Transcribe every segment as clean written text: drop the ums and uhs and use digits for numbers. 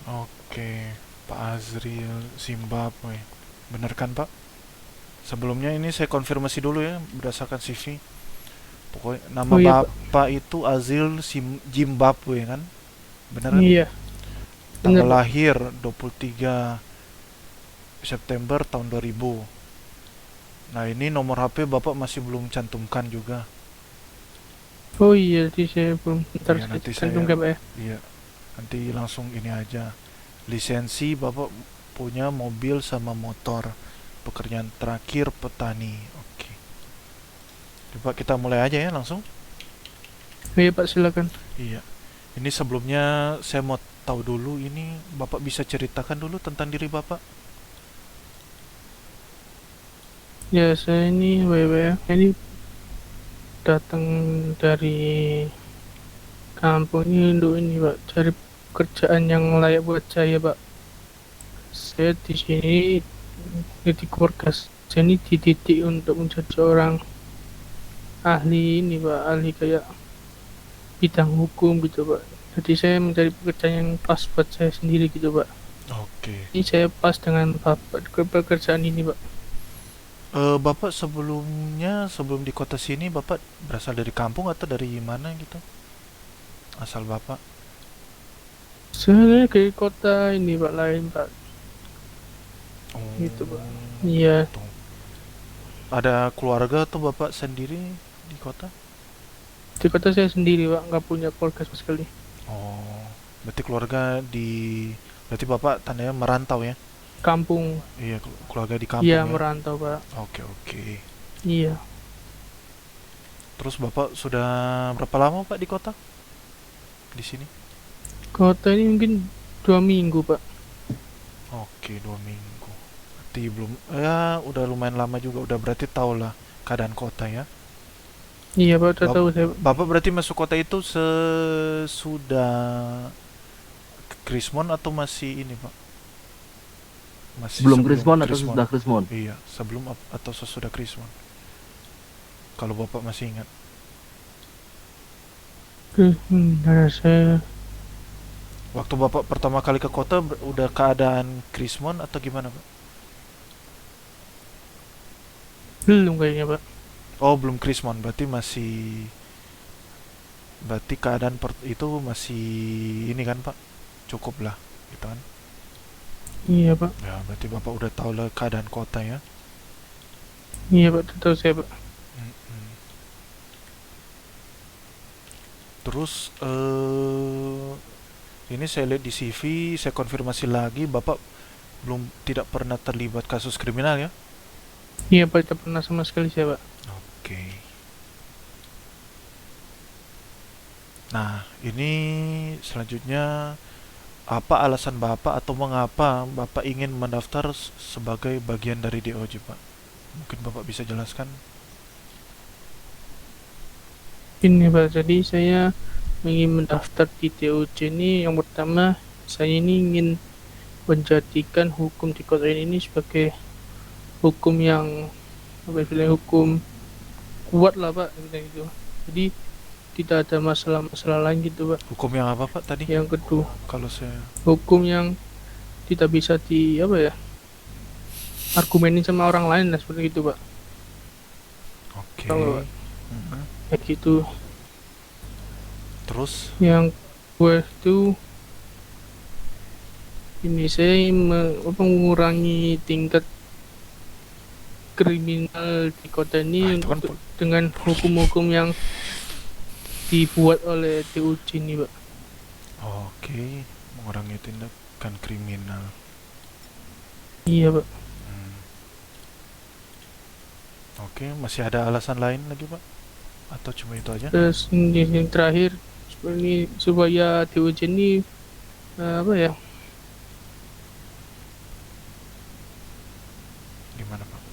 Oke, Pak Azril Zimbabwe. Bener kan Pak? Sebelumnya ini saya konfirmasi dulu ya berdasarkan CV. Pokoknya nama Oh iya Pak, Bapak itu Zimbabwe kan? Bener kan? iya bener Tanggal Pak. lahir 23 September tahun 2000. Nah ini nomor HP Bapak masih belum cantumkan juga. Oh iya, jadi saya belum, ntar Iya saya nanti saya, cantumkan Pak ya. iya nanti langsung ini aja. Lisensi Bapak punya mobil sama motor. Pekerjaan terakhir petani. Oke. Coba kita mulai aja ya langsung. Oh iya Pak, silakan. Iya. Ini sebelumnya saya mau tahu dulu ini Bapak bisa ceritakan dulu tentang diri Bapak. Ya saya ini WW ya. Ini datang dari kampung ini untuk ini Pak, cari pekerjaan yang layak buat saya Pak. Saya di sini di keluarga saya ini dididik untuk menjadi seorang ahli ini Pak, ahli kayak bidang hukum gitu Pak. Jadi saya mencari pekerjaan yang pas buat saya sendiri gitu Pak. Oke. Ini saya pas dengan Bapak ke pekerjaan ini Pak. Bapak sebelumnya sebelum di kota sini Bapak berasal dari kampung atau dari mana gitu? Asal Bapak? Saya ke kota ini Pak, lain Pak, gitu Pak. Oh, Iya, gitu. Ada keluarga atau Bapak sendiri di kota? di kota saya sendiri Pak, nggak punya keluarga sama sekali. Oh, berarti keluarga di berarti Bapak tandanya merantau ya? Kampung, Iya, keluarga di iya kampung ya. merantau Pak. Oke, oke. Iya, Terus Bapak sudah berapa lama Pak di kota? Di sini? kota ini mungkin 2 minggu Pak. Oke, 2 minggu. Berarti belum, ya udah lumayan lama juga. Udah berarti tau lah keadaan kota ya. Iya Pak, udah Bap- tahu saya Pak. Bapak berarti masuk kota itu sesudah Krismon atau masih ini Pak? Masih Sebelum sebelum Krismon atau Krismon? sesudah Krismon? Iya, sebelum atau sesudah Krismon? Kalau Bapak masih ingat. Nah, saya Waktu Bapak pertama kali ke kota udah keadaan Krismon atau gimana Pak? belum kayaknya Pak. Oh, belum Krismon. Berarti keadaan itu masih ini kan Pak? Cukup lah, gitu kan? Iya Pak, Ya, berarti Bapak udah tahu lah keadaan kota ya. iya Pak, udah tahu saya Pak. Mm-mm. Terus ini saya lihat di CV, saya konfirmasi lagi, Bapak belum tidak pernah terlibat kasus kriminal ya? Iya Pak, tidak pernah sama sekali saya Pak. Oke. Nah, ini selanjutnya apa alasan Bapak atau mengapa Bapak ingin mendaftar sebagai bagian dari DOJ, Pak? Mungkin Bapak bisa jelaskan? Ini Pak, jadi saya ingin mendaftar di TOJ ini. Yang pertama, saya ini ingin menjadikan hukum di kota ini sebagai hukum yang apa istilahnya, hukum kuat lah Pak, gitu. Jadi tidak ada masalah-masalah lain gitu Pak. Hukum yang apa, Pak, tadi? Yang kedua, Kalau saya... hukum yang tidak bisa di apa ya, argumenin sama orang lain lah, seperti itu Pak. Oke. Tahu Pak, Mhm. kayak gitu. Terus? Yang gue itu ini saya mengurangi tingkat kriminal di kota Ah, ini itu kan... untuk dengan hukum-hukum yang dibuat oleh TUJ ini Pak. Oke. Mengurangi tindakan kriminal. Iya Pak. Hmm. Oke, masih ada alasan lain lagi, Pak? Atau cuma itu aja? Terus ini yang terakhir, ini supaya TUJ ini apa ya, Gimana, Pak?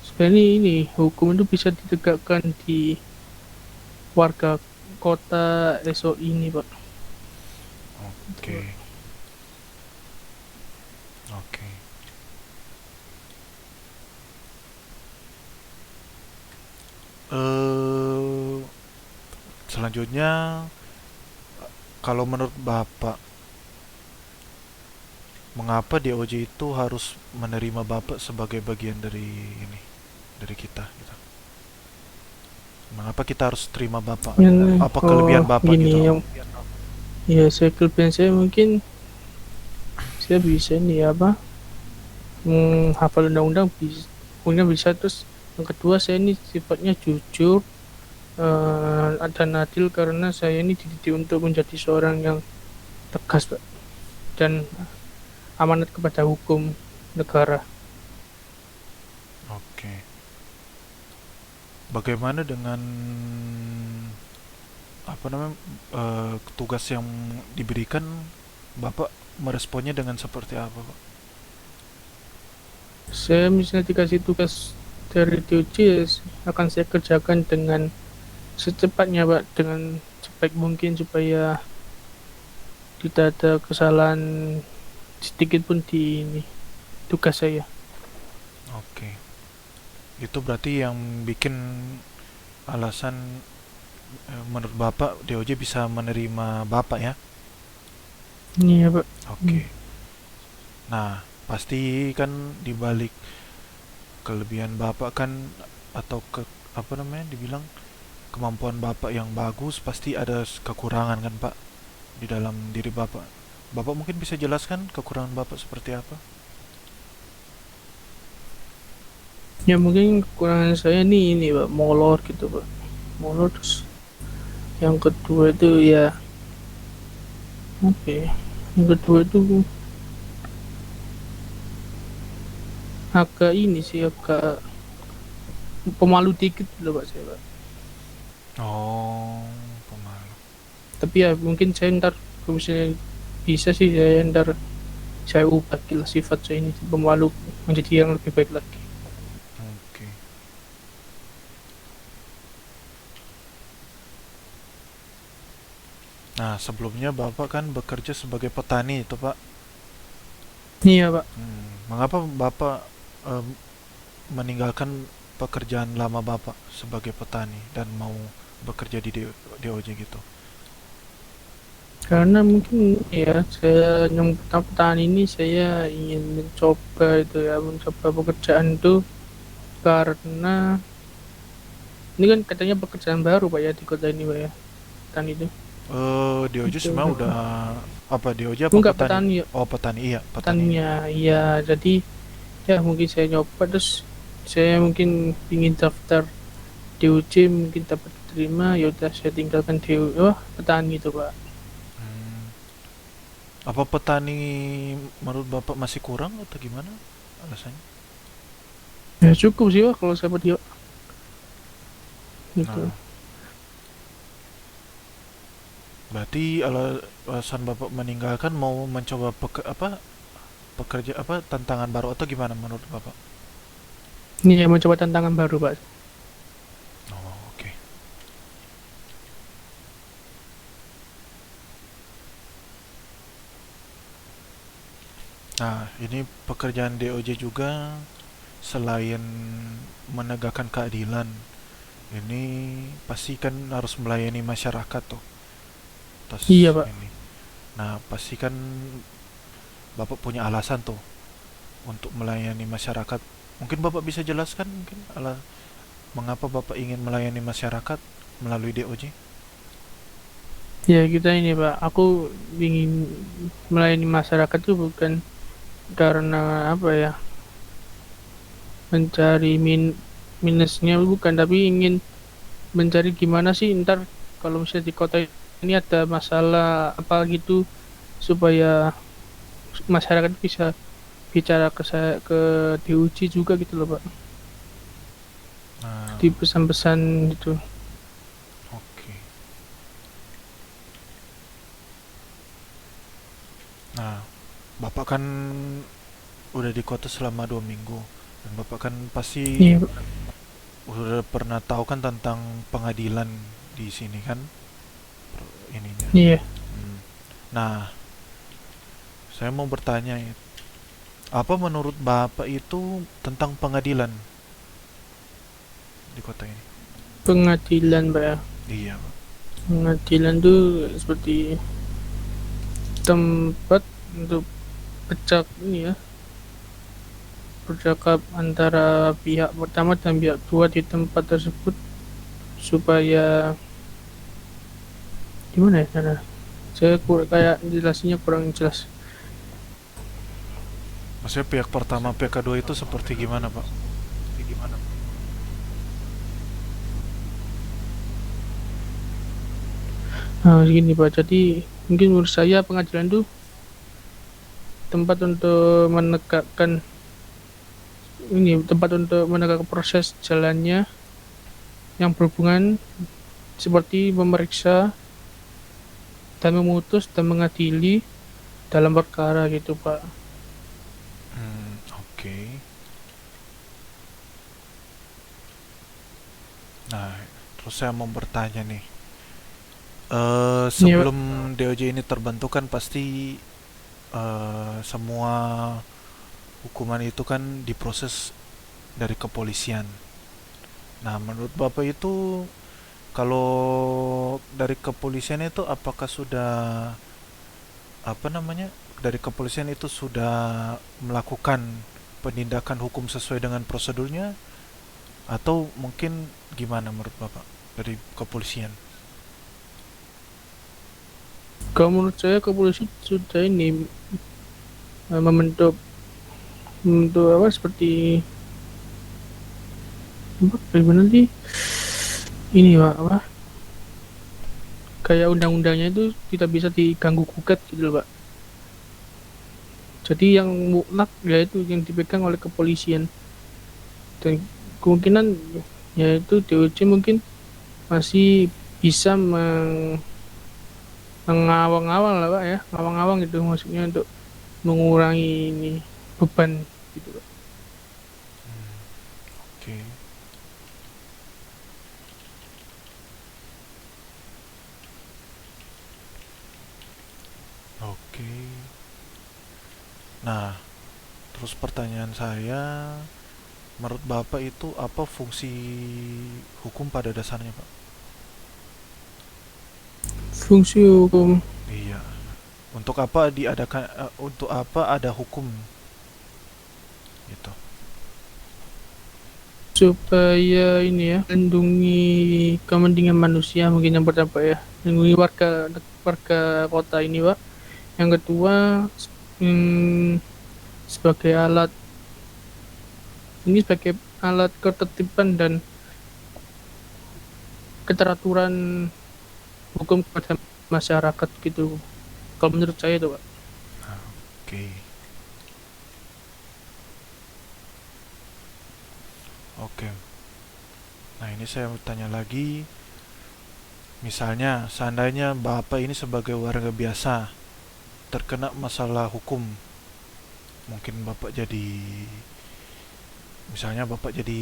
supaya ini hukum itu bisa ditegakkan di warga kota SOI ini Pak. Gitu, Oke. Pak. Oke. Eh, selanjutnya kalau menurut Bapak, mengapa DOJ itu harus menerima Bapak sebagai bagian dari ini, dari kita gitu? Mengapa kita harus terima Bapak? Apa Oh, kelebihan Bapak gini gitu? yang ya saya kelebihan saya mungkin saya bisa nih apa menghafal undang-undang bisa punya bisa terus yang kedua saya ini sifatnya jujur dan adil karena saya ini dididik untuk menjadi seorang yang tegas Pak, dan amanat kepada hukum negara. Oke. Bagaimana dengan apa namanya, tugas yang diberikan, Bapak meresponnya dengan seperti apa, Pak? Saya misalnya dikasih tugas dari DOJ ya, akan saya kerjakan dengan secepatnya Pak, dengan sebaik mungkin supaya tidak ada kesalahan sedikit pun di ini tugas saya. Oke. Itu berarti yang bikin alasan, menurut Bapak DOJ bisa menerima Bapak ya? Iya Pak. Hmm. Oke. Nah, pasti kan dibalik kelebihan Bapak kan, atau ke apa namanya dibilang, kemampuan Bapak yang bagus, pasti ada kekurangan kan, Pak, di dalam diri Bapak. Bapak mungkin bisa jelaskan kekurangan Bapak seperti apa? Ya mungkin kekurangan saya nih ini Pak, molor gitu Pak. Molor terus yang kedua itu ya apa ya? Yang kedua itu agak ini sih agak pemalu dikit loh Pak saya Pak. Oh, pemalu. Tapi ya mungkin saya ntar kalau misalnya bisa sih saya ntar saya ubah gila sifat saya ini pemalu menjadi yang lebih baik lagi. Oke. Nah, sebelumnya Bapak kan bekerja sebagai petani itu, Pak. Iya Pak. Mengapa Bapak em, meninggalkan pekerjaan lama Bapak sebagai petani dan mau bekerja di DOJ gitu? Karena mungkin ya saya yang pertama ini saya ingin mencoba itu ya mencoba pekerjaan itu karena ini kan katanya pekerjaan baru Pak ya di kota ini Pak ya, petani itu. DOJ Itu sebenarnya udah apa, DOJ apa enggak petani? petani ya, Oh, petani, iya, petani. petaninya iya. Jadi ya mungkin saya nyoba terus saya mungkin ingin daftar DUC mungkin dapat terima ya udah saya tinggalkan DU oh, petani itu Pak. Hmm, apa petani menurut Bapak masih kurang atau gimana alasannya? Ya cukup sih Pak kalau saya dia itu. Nah, berarti alasan Bapak meninggalkan mau mencoba pekerja apa, tantangan baru atau gimana menurut Bapak? Ini saya mau coba tantangan baru Pak. Oh, oke. Nah, ini pekerjaan DOJ juga, selain menegakkan keadilan, ini pasti kan harus melayani masyarakat tuh. Iya Terus Pak. ini. Nah, pasti kan Bapak punya alasan tuh untuk melayani masyarakat. Mungkin Bapak bisa jelaskan mungkin mengapa Bapak ingin melayani masyarakat melalui DOJ? Ya kita ini Pak, aku ingin melayani masyarakat itu bukan karena apa ya mencari minusnya bukan, tapi ingin mencari gimana sih ntar kalau misalnya di kota ini ada masalah apa gitu supaya masyarakat bisa bicara ke saya ke diuji juga gitu loh Pak, Nah, di pesan-pesan gitu. oke. Nah, Bapak kan udah di kota selama 2 minggu, dan Bapak kan pasti Iya Pak. udah pernah tahu kan tentang pengadilan di sini kan, ininya. Iya. Hmm. Nah, saya mau bertanya, apa menurut Bapak itu tentang pengadilan di kota ini? Pengadilan Pak ya. Iya, Pak. Pengadilan tuh seperti tempat untuk pecah ini ya, bercakap antara pihak pertama dan pihak kedua di tempat tersebut supaya gimana ya cara saya kayak jelasinnya kurang jelas. Maksudnya pihak pertama, pihak kedua itu seperti gimana, Pak? Nah, gini Pak, jadi mungkin menurut saya pengadilan itu tempat untuk menegakkan tempat untuk menegakkan proses jalannya yang berhubungan seperti memeriksa dan memutus dan mengadili dalam perkara gitu Pak. Oke. Nah, terus saya mau bertanya nih. Ini Pak, Sebelum DOJ ini terbentuk kan pasti semua hukuman itu kan diproses dari kepolisian. Nah, menurut Bapak itu kalau dari kepolisian itu apakah sudah apa namanya? Dari kepolisian itu sudah melakukan penindakan hukum sesuai dengan prosedurnya atau mungkin gimana menurut Bapak dari kepolisian? kalau menurut saya kepolisian sudah ini membentuk apa seperti apa bagaimana sih ini Pak apa kayak undang-undangnya itu tidak bisa diganggu gugat gitu loh Pak. Jadi yang mutlak yaitu yang dipegang oleh kepolisian dan kemungkinan yaitu DOJ mungkin masih bisa mengawang-awang lah Pak ya, ngawang-awang gitu maksudnya untuk mengurangi ini beban gitu Pak. Oke. Oke. Nah, terus pertanyaan saya, menurut Bapak itu apa fungsi hukum pada dasarnya, Pak? Fungsi hukum Iya. Untuk apa diadakan untuk apa ada hukum gitu. supaya ini ya melindungi kepentingan manusia mungkin yang pertama ya, melindungi warga warga kota ini Pak. Yang kedua hmm, sebagai alat sebagai alat ketertiban dan keteraturan hukum kepada masyarakat gitu. Kalau menurut saya itu Pak. Oke. Oke. Nah, ini saya mau tanya lagi. Misalnya, seandainya Bapak ini sebagai warga biasa terkena masalah hukum, mungkin Bapak jadi misalnya Bapak jadi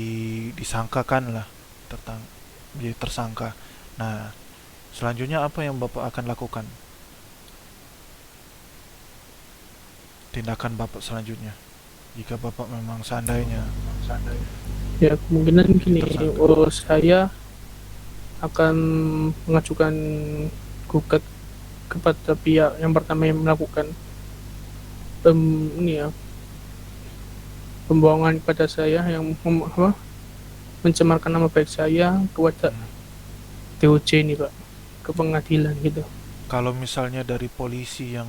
disangkakan lah, tertang jadi tersangka. Nah, selanjutnya apa yang Bapak akan lakukan? Tindakan Bapak selanjutnya jika Bapak memang seandainya Ya kemungkinan gini, tersangka. saya akan mengajukan gugat kepada pihak yang pertama yang melakukan ini ya pembohongan kepada saya yang mencemarkan nama baik saya kepada Hmm. DOJ ini Pak, ke pengadilan gitu. Kalau misalnya dari polisi yang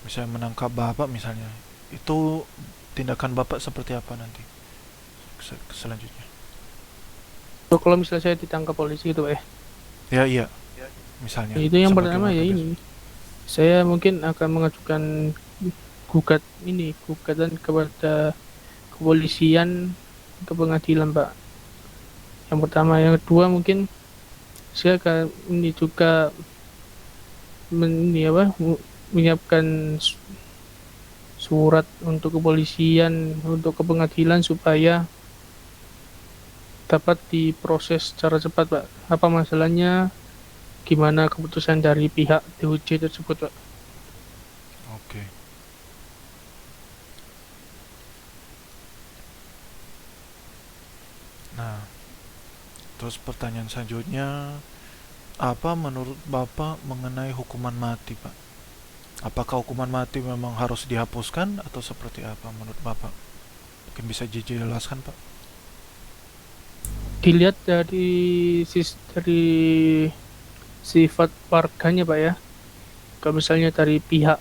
misalnya menangkap Bapak misalnya, itu tindakan Bapak seperti apa nanti selanjutnya? So, kalau misalnya saya ditangkap polisi gitu Pak Ya iya, misalnya ya itu yang sebagai pertama ya warga biasa. ini saya mungkin akan mengajukan gugatan kepada kepolisian ke pengadilan Pak. Yang pertama, yang kedua mungkin saya akan ini juga menyiapkan surat untuk kepolisian untuk ke pengadilan supaya dapat diproses secara cepat Pak. Apa masalahnya? Gimana keputusan dari pihak DOJ tersebut Pak? Oke. Nah, terus pertanyaan selanjutnya, apa menurut Bapak mengenai hukuman mati, Pak? Apakah hukuman mati memang harus dihapuskan atau seperti apa menurut Bapak? Mungkin bisa dijelaskan, Pak? Dilihat dari sifat warganya, Pak ya. Kalau misalnya dari pihak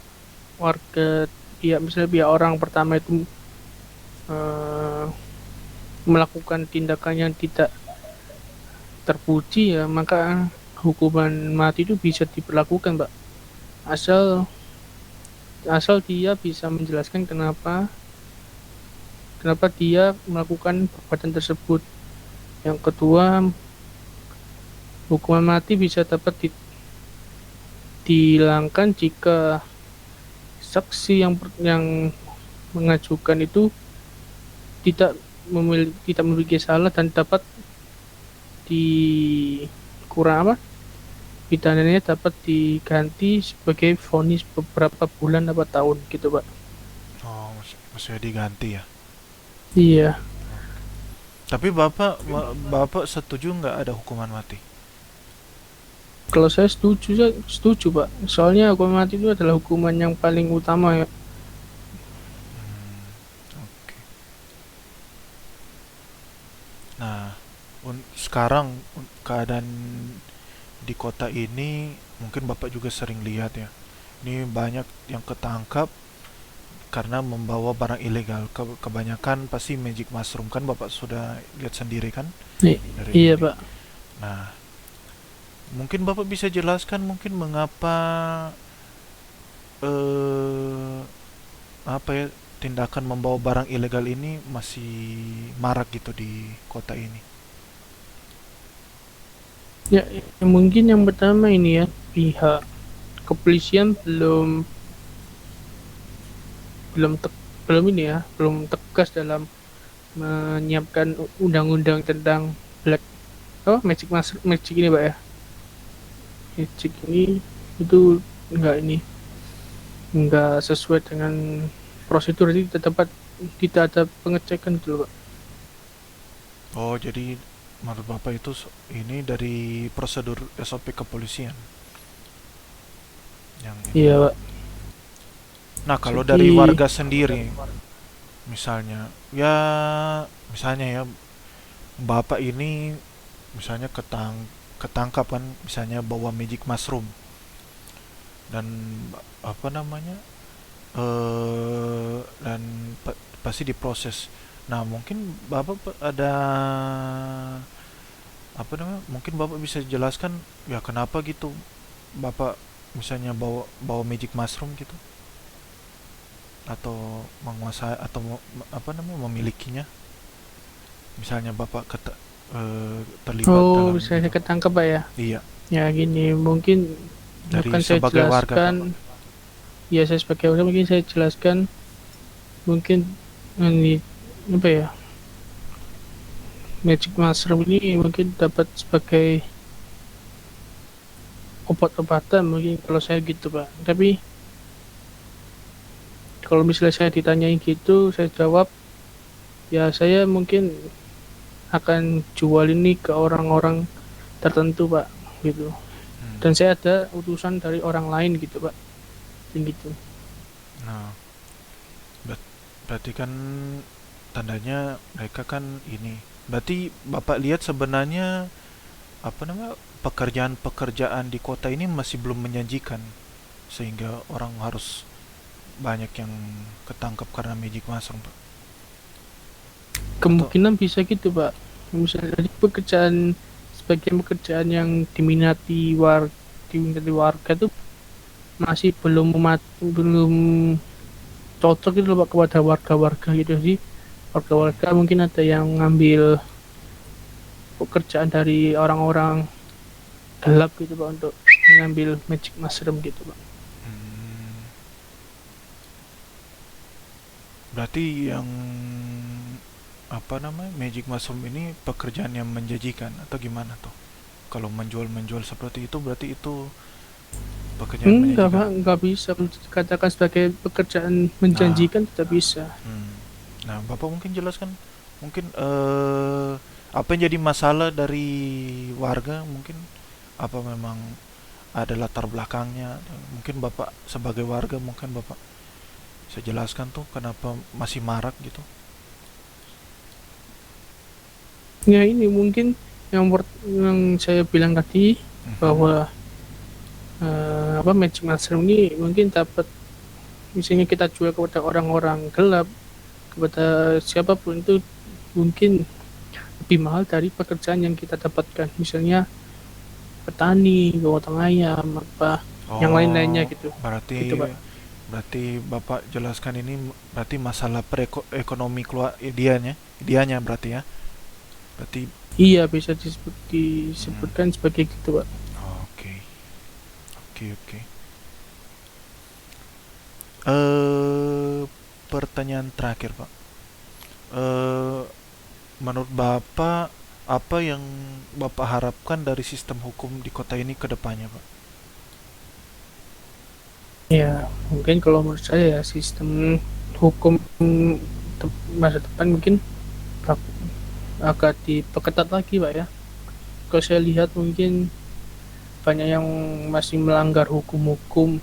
warga, misalnya pihak orang pertama itu eh, melakukan tindakan yang tidak terpuji, ya maka hukuman mati itu bisa diberlakukan, Pak. Asal asal dia bisa menjelaskan kenapa kenapa dia melakukan perbuatan tersebut. Yang kedua, hukuman mati bisa dapat dihilangkan jika saksi yang mengajukan itu tidak memiliki salah dan dapat dikurang apa pidananya dapat diganti sebagai vonis beberapa bulan atau tahun gitu, Pak. Oh, maksudnya diganti ya. Iya, Tapi Bapak setuju nggak ada hukuman mati? kalau saya setuju, Pak. Soalnya hukuman mati itu adalah hukuman yang paling utama ya. Oke. Nah, sekarang keadaan di kota ini mungkin Bapak juga sering lihat ya. Ini banyak yang ketangkap karena membawa barang ilegal. Kebanyakan pasti magic mushroom kan Bapak sudah lihat sendiri kan dari Iya, ini. Pak. Nah, mungkin Bapak bisa jelaskan mungkin mengapa eh apa ya tindakan membawa barang ilegal ini masih marak gitu di kota ini. Ya, mungkin yang pertama ini ya, pihak kepolisian belum belum tek, belum ini ya, belum tegas dalam menyiapkan undang-undang tentang black magic ini, Pak ya. Magic ini itu enggak ini enggak sesuai dengan prosedur, jadi tidak ada pengecekan gitu loh, Pak. Oh, jadi menurut Bapak itu ini dari prosedur SOP kepolisian yang ini. Iya, Pak. Nah, kalau dari Jadi warga sendiri, misalnya, ya, misalnya ya, Bapak ini misalnya ketangkap kan, misalnya bawa magic mushroom dan apa namanya, dan pasti diproses. Nah, mungkin Bapak ada apa namanya? Mungkin Bapak bisa jelaskan ya kenapa gitu Bapak misalnya bawa bawa magic mushroom gitu atau menguasai atau apa namanya memilikinya. Misalnya Bapak terlibat oh, dalam bisa saya gitu. ketangkep, Pak ya. Iya, Ya gini, mungkin dari akan saya sebagai warga Pak. jelaskan. Ya, saya sebagai orang mungkin saya jelaskan, mungkin ini apa ya, magic mushroom ini mungkin dapat sebagai obat-obatan mungkin kalau saya gitu, Pak. Tapi kalau misalnya saya ditanyain gitu, saya jawab ya saya mungkin akan jual ini ke orang-orang tertentu, Pak, gitu. Hmm. Dan saya ada utusan dari orang lain gitu, Pak, gitu. Nah, berarti kan tandanya mereka kan ini. Berarti Bapak lihat sebenarnya apa namanya pekerjaan-pekerjaan di kota ini masih belum menjanjikan sehingga orang harus banyak yang ketangkep karena magic mushroom, Pak. Atau Kemungkinan bisa gitu, Pak. Misalnya dari sebagian pekerjaan yang diminati warga itu masih belum cocok gitu loh, Pak, kepada warga-warga gitu sih. Warga-warga mungkin ada yang ngambil pekerjaan dari orang-orang gelap gitu, Pak, untuk mengambil magic mushroom gitu, Pak. hmm, berarti yang apa namanya magic mushroom ini pekerjaan yang menjanjikan atau gimana tuh? Kalau menjual-menjual seperti itu berarti itu pekerjaan Enggak, menjanjikan. Pak, enggak bisa dikatakan sebagai pekerjaan Nah, menjanjikan, tidak bisa. hmm. Nah, Bapak mungkin jelaskan mungkin apa yang jadi masalah dari warga mungkin apa memang ada latar belakangnya. Mungkin Bapak sebagai warga, mungkin Bapak bisa jelaskan tuh kenapa masih marak gitu. Ya ini mungkin yang saya bilang tadi bahwa magic mushroom ini mungkin dapat misalnya kita jual kepada orang-orang gelap, kepada siapapun itu mungkin lebih mahal dari pekerjaan yang kita dapatkan, misalnya petani, pemotongan ayam, apa yang lain-lainnya gitu. Berarti Gitu, Pak. berarti Bapak jelaskan ini berarti masalah ekonomi keluar dianya berarti ya. Berarti Iya, bisa disebutkan sebagai gitu, Pak. oke. Oke. Eh pertanyaan terakhir, Pak. Eh menurut Bapak apa yang Bapak harapkan dari sistem hukum di kota ini ke depannya, Pak? Ya, mungkin kalau menurut saya ya sistem hukum masa depan mungkin agak diperketat lagi, Pak ya. Kalau saya lihat mungkin banyak yang masih melanggar hukum-hukum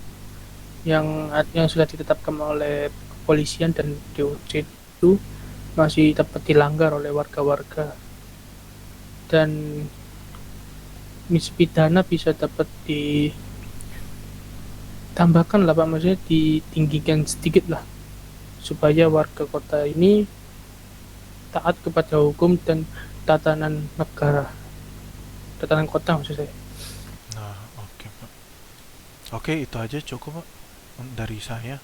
yang sudah ditetapkan oleh kepolisian dan DOJ itu masih dapat dilanggar oleh warga-warga, dan misi pidana bisa dapat ditambahkan lah Pak, maksudnya ditinggikan sedikit lah supaya warga kota ini taat kepada hukum dan tatanan negara, tatanan kota maksud saya. Nah, oke, Pak. Oke, itu aja cukup, Pak, dari saya.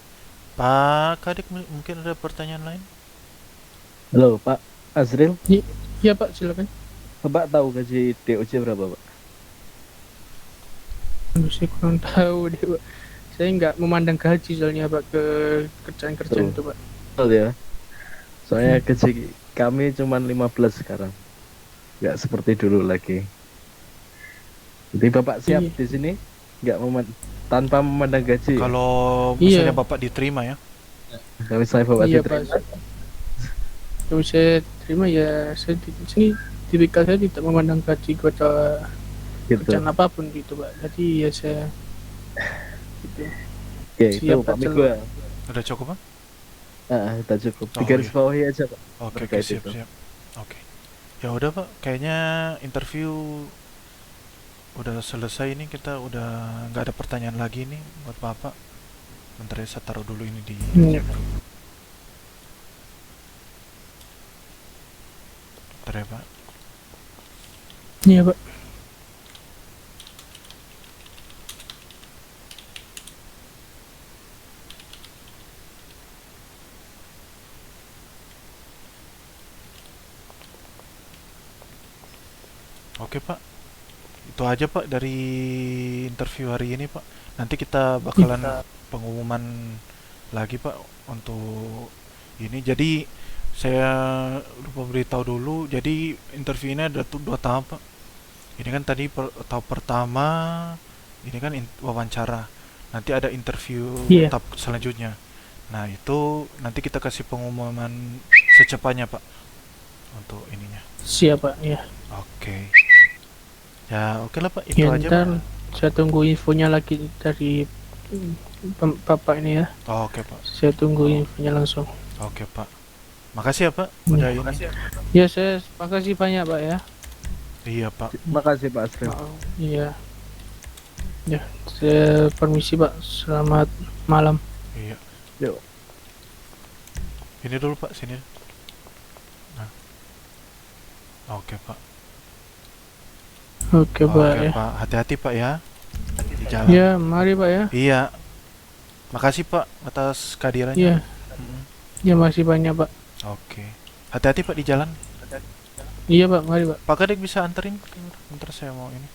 Pak Kadek, mungkin ada pertanyaan lain? Halo Pak Azril, Iya Pak, silakan. Bapak tahu gaji DOJ berapa Pak? Saya kurang tahu deh Pak, saya nggak memandang gaji soalnya Pak ke kerjaan-kerjaan itu Pak. Betul ya, soalnya gaji kami cuma 15 sekarang, nggak seperti dulu lagi. Jadi Bapak siap Iya. di sini nggak tanpa memandang gaji ya? Kalau Iya. misalnya Bapak diterima ya? Kalau misalnya Bapak Iya diterima, Pak, kalau saya terima ya saya di sini tipikal saya tidak memandang gaji kepada gitu. kerjaan apapun gitu Pak, jadi ya saya gitu. Oke, itu Siap, Pak Pak, Migo ya. Udah cukup, Pak? Udah cukup. Oh, Di garis iya. bawahi aja Pak. Oke, Terkait siap, itu. siap. Oke. Ya udah, Pak. Kayaknya interview udah selesai, ini kita udah nggak ada pertanyaan lagi nih buat Bapak. Bentar ya, saya taruh dulu ini di Iya. bentar ya, Pak. Iya Pak. Oke, Pak. Itu aja, Pak, dari interview hari ini, Pak. Nanti kita bakalan pengumuman lagi, Pak, untuk ini. Jadi saya lupa beritahu dulu. Jadi interview ini ada tuh 2 tahap, Pak. Ini kan tadi tahap pertama, ini kan wawancara. Nanti ada interview Iya. tahap selanjutnya. Nah, itu nanti kita kasih pengumuman secepatnya, Pak, untuk ininya. Siap Pak, ya. Oke. Ya, oke lah, Pak. Itu Ya, aja, ntar Pak. saya tunggu infonya lagi dari Bapak ini ya. Oke, Pak. Saya tunggu infonya langsung. Oke, Pak. Makasih ya, Pak. Udah ini. Ya, saya makasih banyak Pak ya. Iya, Pak. Makasih Pak Azril. Iya. Ya, saya permisi Pak. Selamat malam. Iya. Yuk. Ini dulu, Pak, sini. Nah. Oke, Pak. Oke Pak Oke, ya. Pak. Hati-hati, Pak, ya. Di jalan. Ya, mari Pak ya. Iya. Makasih, Pak, atas kehadirannya. Iya. Mm-mm. Ya, masih banyak Pak. Oke. Hati-hati, Pak, di jalan. Iya Pak, mari Pak. Pak Kadek bisa anterin? Bentar, saya mau ini.